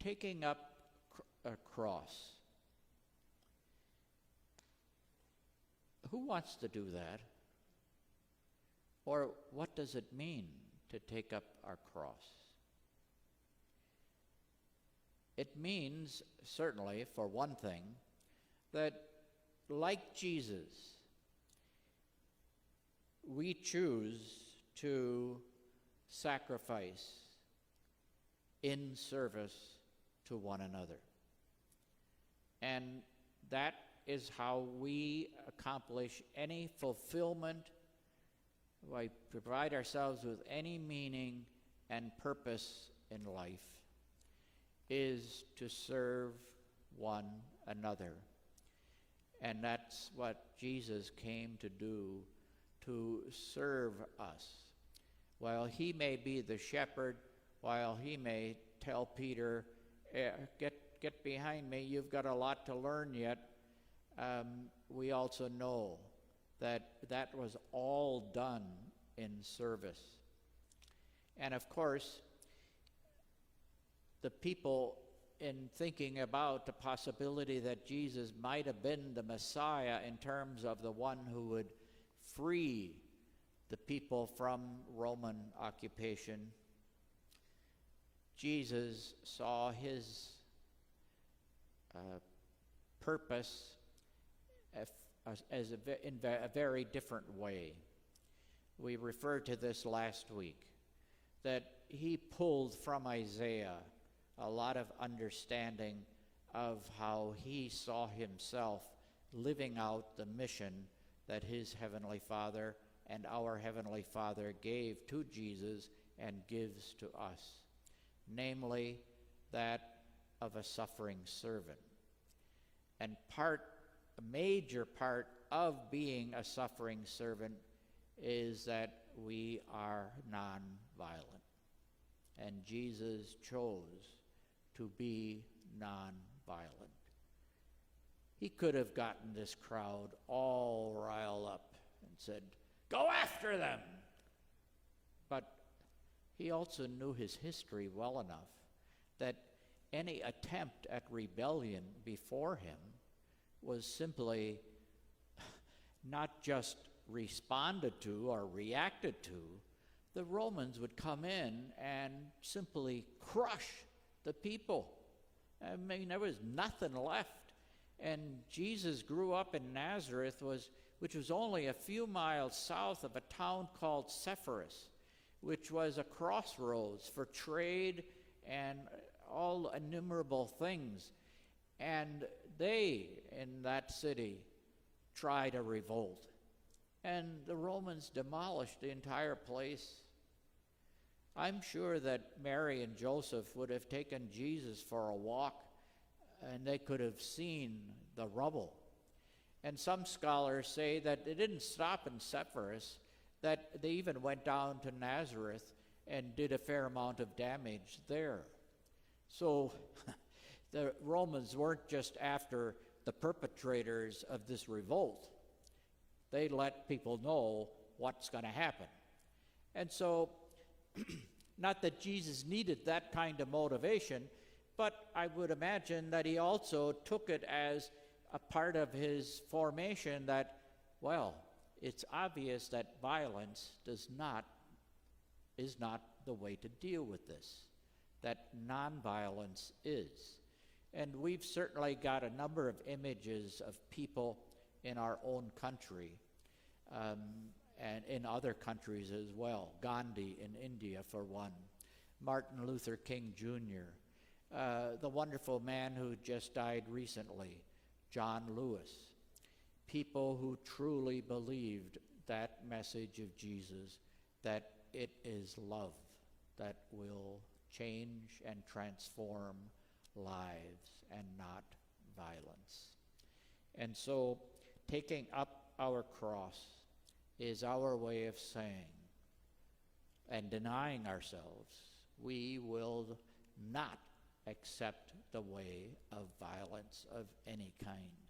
taking up a cross. Who wants to do that? Or what does it mean to take up our cross? It means, certainly, for one thing, that like Jesus, we choose to sacrifice in service to one another. And that is how we accomplish any fulfillment, we provide ourselves with any meaning and purpose in life, is to serve one another. And that's what Jesus came to do, to serve us. While he may be the shepherd, while he may tell Peter, get behind me, you've got a lot to learn yet, we also know that that was all done in service. And of course, the people, in thinking about the possibility that Jesus might have been the Messiah in terms of the one who would free the people from Roman occupation, Jesus saw his purpose in a very different way. We referred to this last week, that he pulled from Isaiah a lot of understanding of how he saw himself living out the mission that his Heavenly Father and our Heavenly Father gave to Jesus and gives to us, namely that of a suffering servant. And a major part of being a suffering servant is that we are nonviolent. And Jesus chose to be nonviolent. He could have gotten this crowd all riled up and said, "Go after them!" But he also knew his history well enough that any attempt at rebellion before him was simply not just responded to or reacted to. The Romans would come in and simply crush the people. I mean, there was nothing left. And Jesus grew up in Nazareth, which was only a few miles south of a town called Sepphoris, which was a crossroads for trade and all innumerable things. And they, in that city, tried a revolt. And the Romans demolished the entire place. I'm sure that Mary and Joseph would have taken Jesus for a walk, and they could have seen the rubble. And some scholars say that it didn't stop in Sepphoris, that they even went down to Nazareth and did a fair amount of damage there. So the Romans weren't just after the perpetrators of this revolt. They let people know what's going to happen. And so, not that Jesus needed that kind of motivation, but I would imagine that he also took it as a part of his formation that, well, it's obvious that violence is not the way to deal with this, that nonviolence is. And we've certainly got a number of images of people in our own country and in other countries as well. Gandhi in India, for one. Martin Luther King Jr., the wonderful man who just died recently, John Lewis. People who truly believed that message of Jesus, that it is love that will change and transform lives and not violence. And so, taking up our cross is our way of saying and denying ourselves, we will not accept the way of violence of any kind.